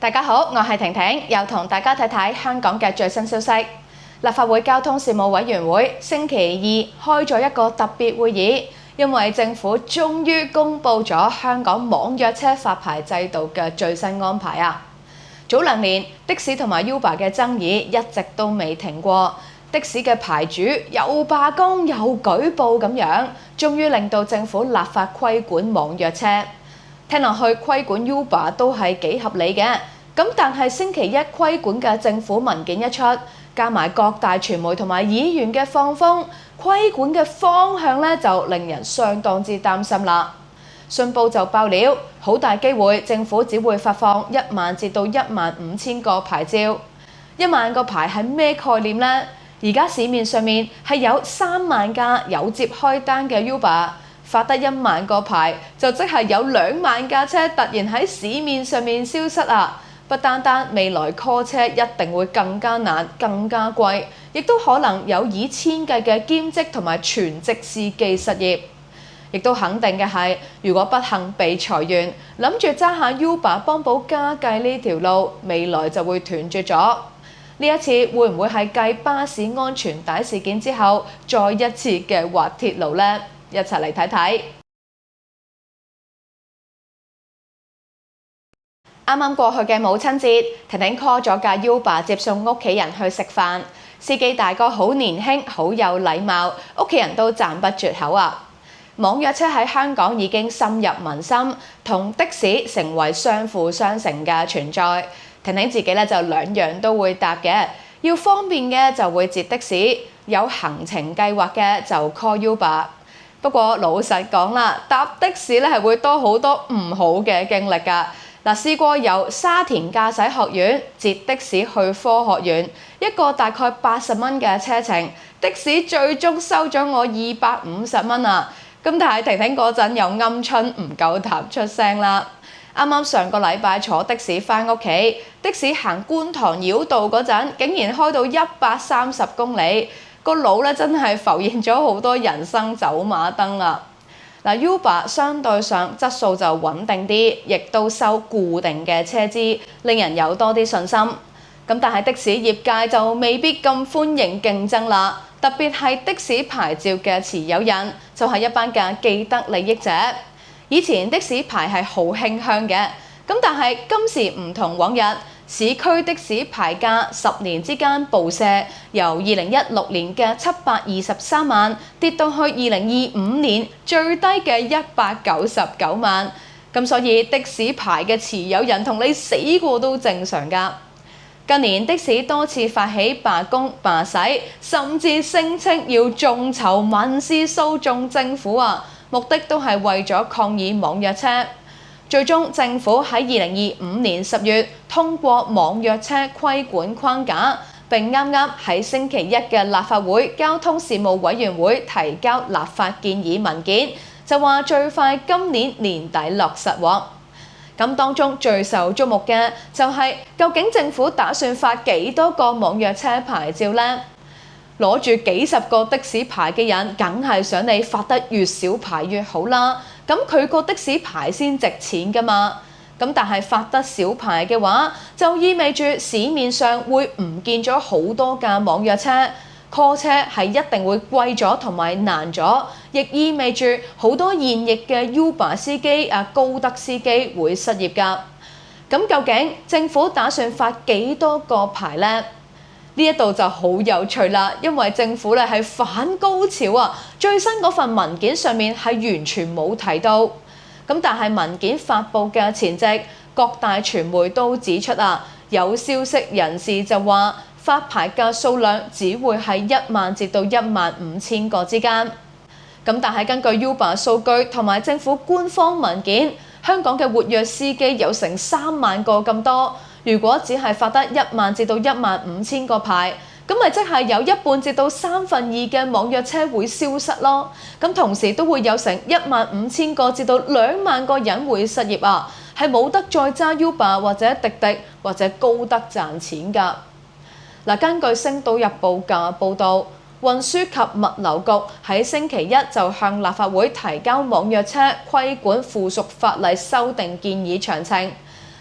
大家好，我係婷婷，又同大家睇睇香港嘅最新消息。立法會交通事務委員會星期二開咗一個特別會議，因為政府終於公布咗香港網約車發牌制度嘅最新安排啊！早2年，的士同埋 Uber 嘅爭議一直都未停過，的士嘅牌主又罷工又舉報咁樣，終於令到政府立法規管網約車。聽落去規管 Uber 都係幾合理嘅，咁但係星期一規管嘅政府文件一出，加埋各大傳媒同埋議員嘅放風，規管嘅方向咧就令人相當之擔心啦。信報就爆料，好大機會政府只會發放1萬至到15000個牌照。1萬個牌係咩概念呢？而家市面上面係有3萬架有接開單嘅 Uber。發得1萬個牌，就即係有2萬架車突然喺市面上面消失啊！不單單未來 call 車一定會更加難、更加貴，亦都可能有以千計嘅兼職同埋全職司機失業。亦都肯定嘅係，如果不幸被裁員，諗住揸下 Uber 幫補家計呢條路，未來就會斷絕咗。呢一次會唔會係繼巴士安全帶事件之後，再一次嘅滑鐵盧呢？一齊嚟睇睇。啱啱過去嘅母親節，婷婷 call 咗架 Uber 接送屋企人去食飯。司機大哥好年輕，好有禮貌，屋企人都讚不絕口啊！網約車喺香港已經深入民心，同的士成為相輔相成嘅存在。婷婷自己咧就2樣都會搭嘅，要方便嘅就會截的士，有行程計劃嘅就 call Uber。不過老實講啦，搭的士咧係會多好多唔好嘅經歷㗎。試過由沙田駕駛學院截的士去科學園，一個大概80蚊嘅車程，的士最終收咗我250蚊啊！咁但係婷婷嗰陣又鵪鶉唔夠膽出聲啦。啱啱上個禮拜坐的士返屋企，的士行觀塘繞道嗰陣，竟然開到130公里。個腦咧真係浮現咗好多人生走馬燈啦。Uber 相對上質素就穩定啲，亦都收固定嘅車資，令人有多啲信心。咁但係的士業界就未必咁歡迎競爭啦，特別係的士牌照嘅持有人，就係一班嘅既得利益者。以前的士牌係好輕香嘅，咁但係今時唔同往日。市區的士牌價10年之間暴瀉，由2016年嘅723萬跌到去2025年最低嘅199萬。咁所以的士牌嘅持有人同你死過都正常㗎。近年的士多次發起罷工罷駛，甚至聲稱要眾籌民事訴訟政府啊，目的都係為咗抗議網約車。最終政府喺2025年10月通過網約車規管框架，並啱啱喺星期一嘅立法會交通事務委員會提交立法建議文件，就話最快今年年底落實喎。咁當中最受矚目嘅就係究竟政府打算發幾多個網約車牌照呢？攞住幾十個的士牌嘅人，梗係想你發得越少牌越好啦。咁佢個的士牌先值錢㗎嘛。咁但係發得少牌嘅話，就意味住市面上會唔見咗好多架網約車 call 車係一定會貴咗同埋難咗，亦意味住好多現役嘅 Uber 司機高德司機會失業㗎。咁究竟政府打算發幾多個牌呢？呢一度就好有趣啦，因為政府咧係反高潮啊！最新嗰份文件上面係完全冇提到，咁但係文件發布嘅前夕，各大傳媒都指出啊，有消息人士就話發牌嘅數量只會係1萬至到15000個之間。咁但係根據 Uber 數據同埋政府官方文件，香港嘅活躍司機有成3萬個咁多。如果只係發得1萬至到15000個牌，咁咪即係有1半至到2/3嘅網約車會消失咯。咁同時都會有成15000個至到2萬個人會失業啊，係冇得再揸 Uber 或者滴滴或者高德賺錢㗎。根據《星島日報》嘅報導，運輸及物流局喺星期一就向立法會提交網約車規管附屬法例修訂建議詳情。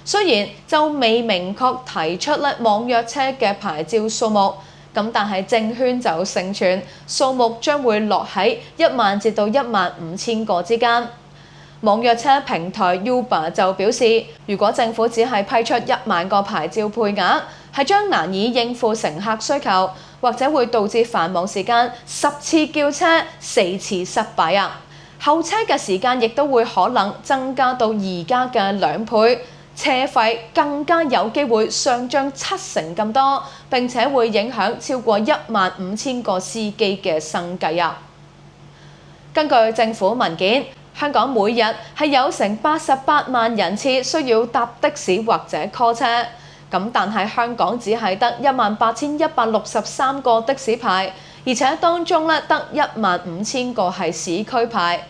雖然就未明確提出網約車嘅牌照數目，咁但係政圈就盛傳數目將會落喺1萬至到15000個之間。網約車平台 Uber 就表示，如果政府只係批出1萬個牌照配額，係將難以應付乘客需求，或者會導致繁忙時間10次叫車4次失敗啊！候車嘅時間亦都會可能增加到而家嘅2倍，車費更加有機會上漲7成咁多，並且會影響超過15000個司機嘅生計啊！根據政府文件，香港每日係有成88萬人次需要搭的士或者 call 車，咁但係香港只係得18163個的士牌，而且當中得15000個係市區牌，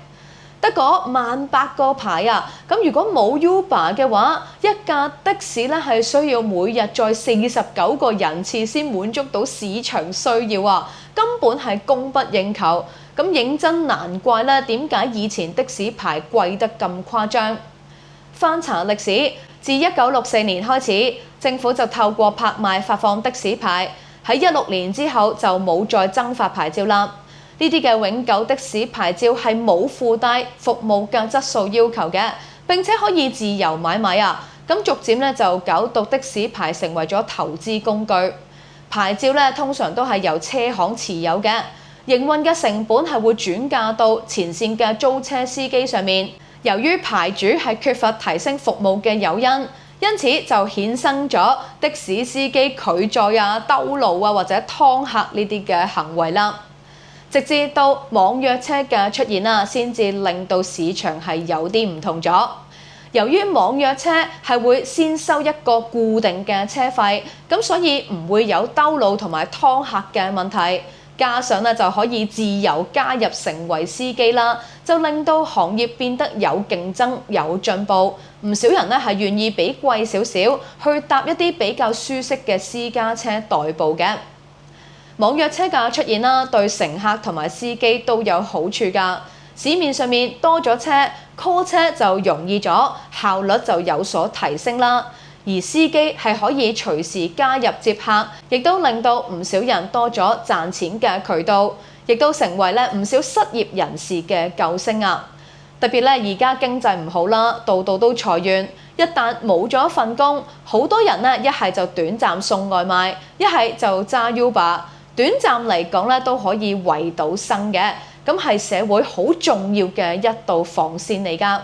得嗰18000個牌啊！咁如果冇 Uber 嘅話，一架的士係需要每日載49個人次先滿足到市場需要啊，根本係供不應求。咁認真難怪點解以前的士牌貴得咁誇張？翻查歷史，自1964年開始，政府就透過拍賣發放的士牌，喺16年之後就冇再增發牌照啦。呢啲嘅永久的士牌照係冇附帶服務嘅質素要求嘅，並且可以自由買賣啊。咁逐漸就搞到的士牌成為咗投資工具。牌照通常都係由車行持有嘅。營運嘅成本係會轉嫁到前線嘅租車司機上面。由於牌主係缺乏提升服務嘅誘因，因此就衍生咗的士司機拒載啊、兜路啊或者劏客呢啲嘅行為啦。直至到網約車嘅出現啦，先至令到市場係有啲唔同咗。由於網約車係會先收一個固定嘅車費，咁所以唔會有兜路同埋劏客嘅問題。加上就可以自由加入成為司機啦，就令到行業變得有競爭、有進步。唔少人係願意俾貴少少去搭一啲比較舒適嘅私家車代步嘅。網約車嘅出現啦，對乘客同埋司機都有好處㗎。市面上面多咗車 ，call 車就容易咗，效率就有所提升啦。而司機係可以隨時加入接客，亦都令到唔少人多咗賺錢嘅渠道，亦都成為唔少失業人士嘅救星啊！特別而家經濟唔好啦，度度都裁員，一旦冇咗一份工，好多人一係就短暫送外賣，一係就揸 Uber，短暫嚟講都可以維到生嘅，咁係社會好重要嘅一道防線嚟㗎。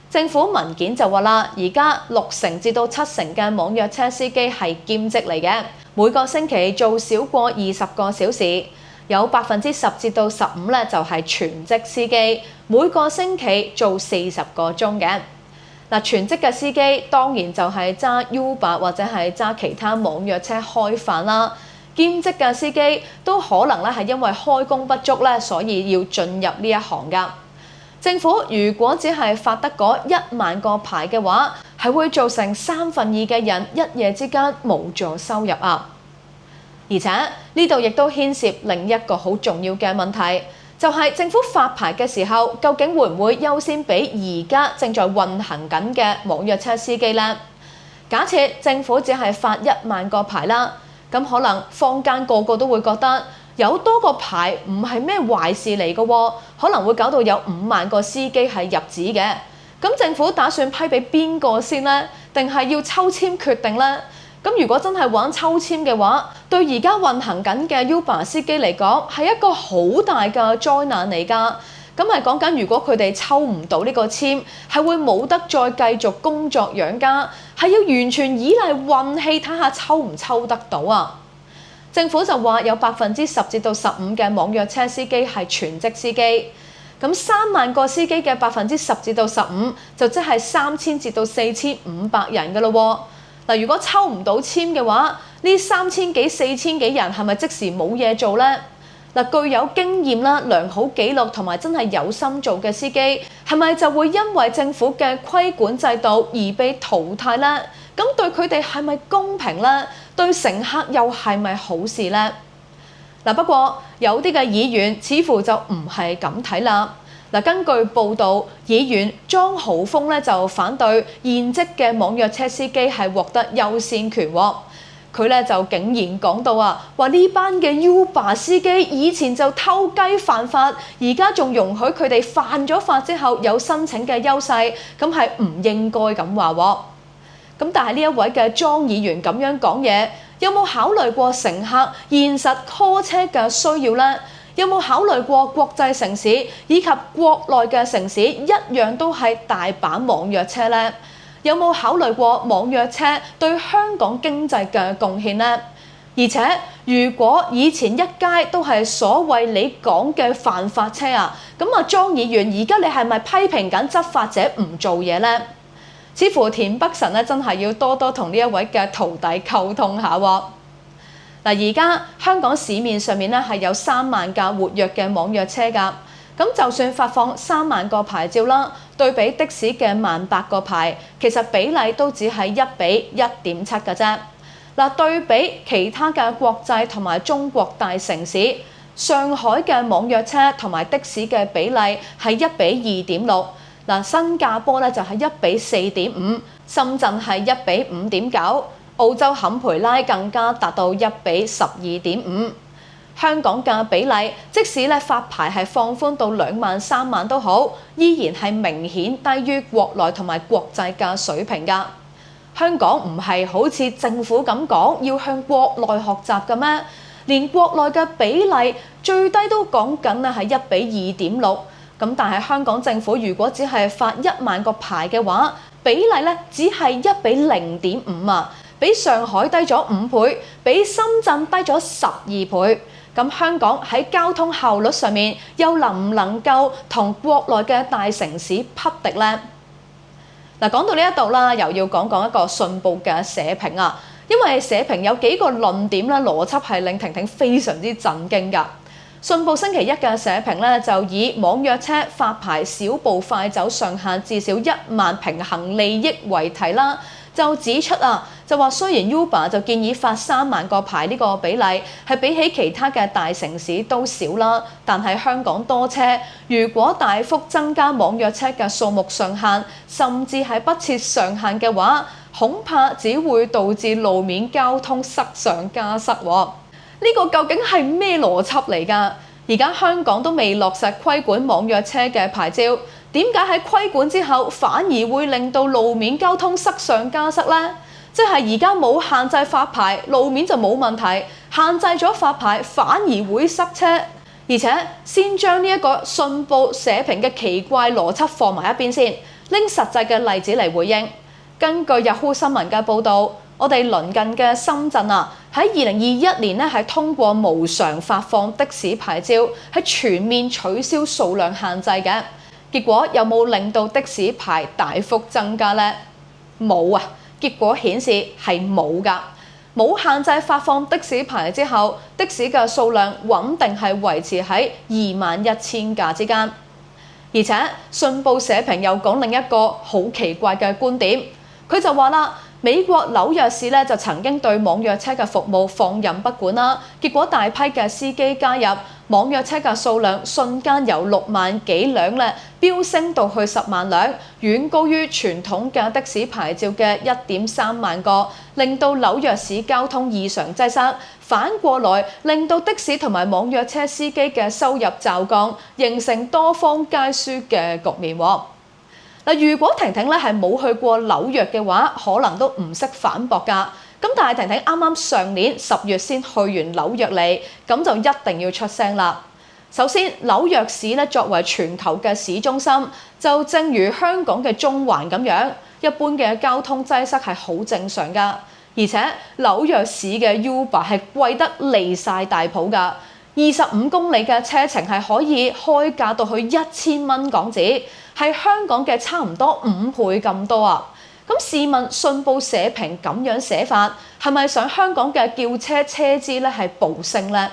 政府文件就話啦，而家6成至到7成嘅網約車司機係兼職嚟嘅，每個星期做少過20個小時，有10%至到15%就係全職司機，每個星期做40個鐘嘅。嗱，全職嘅司機當然就係揸 Uber 或者係揸其他網約車開飯啦，兼職嘅司機都可能係因為開工不足所以要進入呢一行㗎。政府如果只係發得嗰1萬個牌嘅話，係會造成2/3嘅人一夜之間冇咗收入啊！而且呢度亦都牽涉另一個好重要嘅問題，就係政府發牌嘅時候，究竟會唔會優先俾而家正在運行緊嘅網約車司機呢？假設政府只係發1萬個牌啦，咁可能坊間個個都會覺得有多個牌唔係咩壞事嚟嘅喎，可能會搞到有5萬個司機係入紙嘅。咁政府打算批俾邊個先呢？定係要抽籤決定呢？咁如果真係玩抽籤嘅話，對而家運行緊嘅 Uber 司機嚟講係一個好大嘅災難嚟㗎。咁係講緊如果佢哋抽唔到呢個籤，係會冇得再繼續工作養家，係要完全依賴運氣睇下抽唔抽得到啊！政府就話有10%至到15%嘅網約車司機係全職司機，咁3萬個司機嘅10%至到15%就即係3000至到4500人㗎咯喎。嗱，如果抽唔到籤嘅話，呢3000幾4000幾人係咪即時冇嘢做呢？嗱，具有經驗啦、良好記錄同埋真係有心做嘅司機，係咪就會因為政府嘅規管制度而被淘汰呢？咁對佢哋係咪公平呢？對乘客又係咪好事呢？不過有啲嘅議員似乎就唔係咁睇啦。嗱，根據報道，議員莊豪鋒咧就反對現職嘅網約車司機係獲得優先權喎。佢咧就竟然講到話呢班嘅 Uber 司機以前就偷雞犯法，而家仲容許佢哋犯咗法之後有申請嘅優勢，咁係唔應該咁話喎。咁但係呢一位嘅莊議員咁樣講嘢，有冇考慮過乘客現實 call 車嘅需要呢？有冇考慮過國際城市以及國內嘅城市一樣都係大把網約車呢？有冇考慮過網約車對香港經濟嘅貢獻呢？而且如果以前一街都係所謂你講嘅犯法車咁莊議員而家你係咪批評緊執法者唔做嘢呢？似乎田北辰真係要多多同呢一位嘅徒弟溝通下喎。嗱，而家香港市面上面係有3萬架活躍嘅網約車㗎。咁就算發放3萬個牌照啦，對比的士嘅18000個牌，其實比例都只係1比1.7嘅啫。嗱，對比其他嘅國際同埋中國大城市，上海嘅網約車同埋的士嘅比例係1比2.6。嗱，新加坡咧就係1比4.5，深圳係1比5.9，澳洲坎培拉更加達到1比12.5。香港嘅比例，即使咧發牌係放寬到2萬3萬都好，依然係明顯低於國內同埋國際嘅水平㗎。香港唔係好似政府咁講要向國內學習嘅咩？連國內嘅比例最低都講緊係1比2.6。咁但係香港政府如果只係發1萬個牌嘅話，比例咧只係1比0.5比上海低咗5倍，比深圳低咗12倍。咁香港喺交通效率上面又能唔能夠同國內嘅大城市匹敵呢？嗱，講到呢一度啦，又要講一個信報嘅社評因為社評有幾個論點咧，邏輯係令婷婷非常之震驚㗎。信報星期一嘅社評咧，就以網約車發牌小步快走上限至少1萬平衡利益為題啦，就指出就話雖然 Uber 就建議發3萬個牌呢個比例係比起其他嘅大城市都少啦，但係香港多車，如果大幅增加網約車嘅數目上限，甚至係不設上限嘅話，恐怕只會導致路面交通塞上加塞喎。呢個究竟係咩邏輯嚟㗎？而家香港都未落實規管網約車嘅牌照，點解喺規管之後反而會令到路面交通塞上加塞呢？即係而家冇限制發牌，路面就冇問題；限制咗發牌，反而會塞車。而且先將呢一個信報社評嘅奇怪邏輯放埋一邊先，拎實際嘅例子嚟回應。根據 Yahoo 新聞嘅報導，我哋鄰近嘅深圳喺2021年係通過無償發放的士牌照，係全面取消數量限制嘅。結果有冇令到的士牌大幅增加呢？冇結果顯示係冇㗎。冇限制發放的士牌之後，的士嘅數量穩定係維持喺21000架之間。而且信報社評又講另一個好奇怪嘅觀點，佢就話啦，美國紐約市咧就曾經對網約車嘅服務放任不管啦，結果大批嘅司機加入，網約車嘅數量瞬間由6萬幾輛咧飆升到去10萬輛，遠高於傳統嘅的士牌照嘅1.3萬個，令到紐約市交通異常擠塞。反過來令到的士同埋網約車司機嘅收入驟降，形成多方皆輸嘅局面喎。如果婷婷咧係冇去過紐約嘅話，可能都唔識反駁㗎。咁但係婷婷啱啱上年10月先去完紐約嚟，咁就一定要出聲啦。首先，紐約市咧作為全球嘅市中心，就正如香港嘅中環咁樣，一般嘅交通擠塞係好正常㗎。而且紐約市嘅 Uber 係貴得離晒大譜㗎。25公里嘅車程係可以開價到去1000蚊港紙，係香港嘅差唔多5倍咁多咁試問信報社評咁樣寫法，係咪想香港嘅叫車車資咧係暴升呢？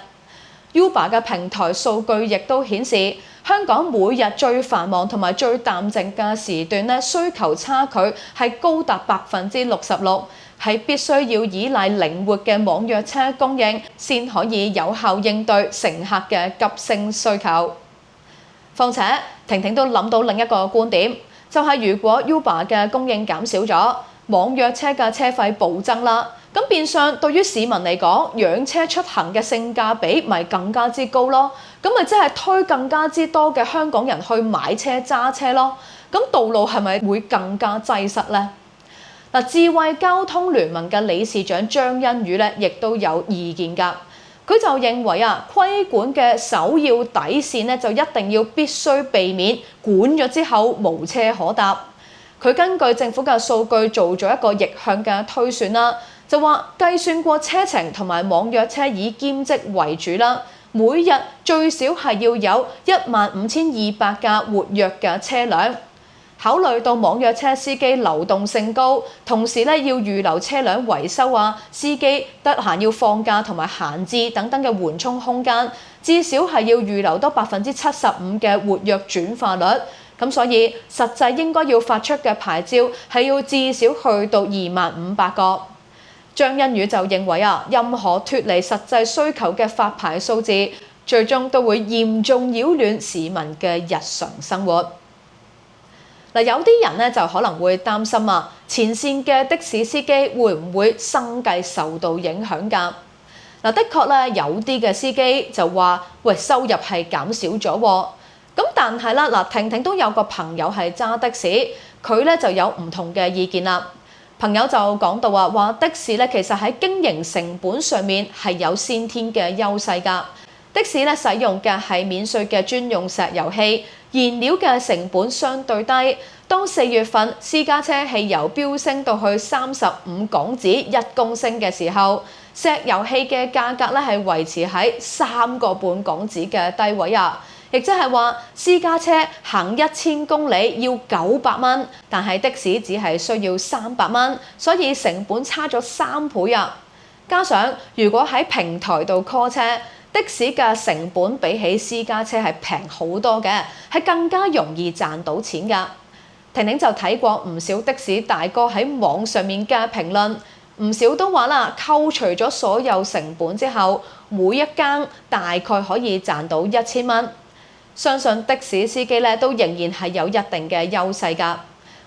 Uber 嘅平台數據亦都顯示，香港每日最繁忙同埋最淡靜嘅時段咧，需求差距係高達66%，係必須要依賴靈活嘅網約車供應，先可以有效應對乘客嘅急升需求。況且婷婷都諗到另一個觀點，就係如果 Uber 嘅供應減少咗，網約車嘅車費暴增啦，咁變相對於市民嚟講，養車出行嘅性價比咪更加之高咯，咁咪即係推更加之多嘅香港人去買車揸車咯，咁道路係咪會更加擠塞呢？嗱，智慧交通聯盟嘅理事長張欣宇咧，亦都有意見㗎。佢就認為規管嘅首要底線咧，就一定要必須避免管咗之後無車可搭。佢根據政府嘅數據做咗一個逆向嘅推算啦，就話計算過車程同埋網約車以兼職為主啦，每日最少係要有15,200架活躍嘅車輛。考慮到網約車司機流動性高，同時咧要預留車輛維修司機得閒要放假同埋閒置等等嘅緩衝空間，至少係要預留多75%嘅活躍轉化率。咁所以實際應該要發出嘅牌照係要至少去到25,000個。張欣宇就認為任何脫離實際需求嘅發牌數字，最終都會嚴重擾亂市民嘅日常生活。有啲人咧就可能會擔心前線嘅的士司機會唔會生計受到影響㗎？的確咧有啲嘅司機就話：喂，收入係減少咗喎。咁但係啦，婷婷都有個朋友係揸的士，佢咧就有唔同嘅意見啦。朋友就講到話的士咧其實喺經營成本上面係有先天嘅優勢㗎。的士咧使用嘅係免稅嘅專用石油氣，燃料嘅成本相對低。當4月份私家車汽油飆升到去35港紙1公升嘅時候，石油氣嘅價格咧係維持喺3個半港紙嘅低位亦即係話私家車行1000公里要900蚊，但係的士只係需要300蚊，所以成本差咗3倍加上如果喺平台度 call 車，的士嘅成本比起私家車係平好多嘅，係更加容易賺到錢㗎。婷婷就睇過唔少的士大哥喺網上面嘅評論，唔少都話啦，扣除咗所有成本之後，每一更大概可以賺到1000蚊。相信的士司機咧都仍然係有一定嘅優勢㗎。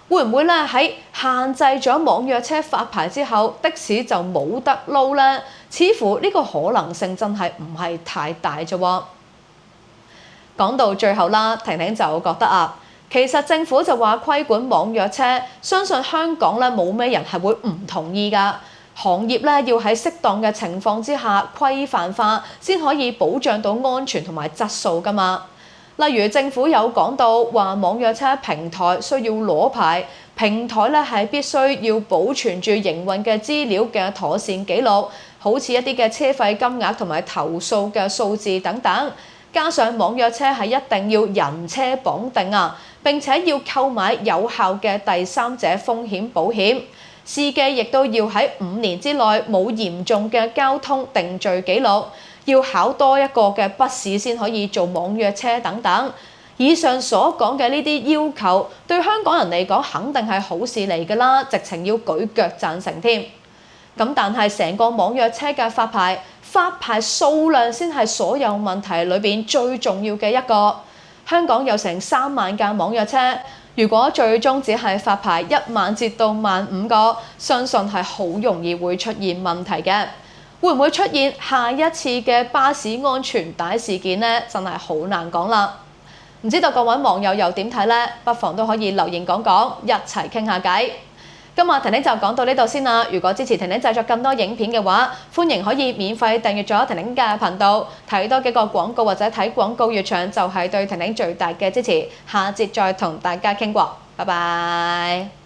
會唔會咧喺限制咗網約車發牌之後，的士就冇得撈呢？似乎呢個可能性真係唔係太大啫喎。講到最後啦，婷婷就覺得其實政府就話規管網約車，相信香港咧冇咩人係會唔同意㗎。行業咧要喺適當嘅情況之下規範化，先可以保障到安全同埋質素㗎嘛。例如政府有講到話網約車平台需要攞牌，平台咧係必須要保存住營運嘅資料嘅妥善記錄，好似一啲嘅車費金額同埋投訴嘅數字等等。加上網約車係一定要人車綁定並且要購買有效嘅第三者風險保險，司機亦都要喺5年之內冇嚴重嘅交通定罪記錄，要考多一個嘅筆試先可以做網約車等等。以上所講嘅呢啲要求，對香港人嚟講肯定係好事嚟㗎啦，直情要舉腳贊成添。咁但係成個網約車嘅發牌數量先係所有問題裏邊最重要嘅一個。香港有成3萬架網約車，如果最終只係發牌1萬至到15000個，相信係好容易會出現問題嘅。會唔會出現下一次嘅巴士安全帶事件呢？真係好難講啦。唔知道各位網友又點睇呢？不妨都可以留言講講，一齊傾下偈。今日婷婷就講到呢度先啦。如果支持婷婷製作更多影片嘅話，歡迎可以免費訂閱咗婷婷嘅頻道，睇多幾個廣告或者睇廣告越長，就係對婷婷最大嘅支持。下節再同大家傾過，拜拜。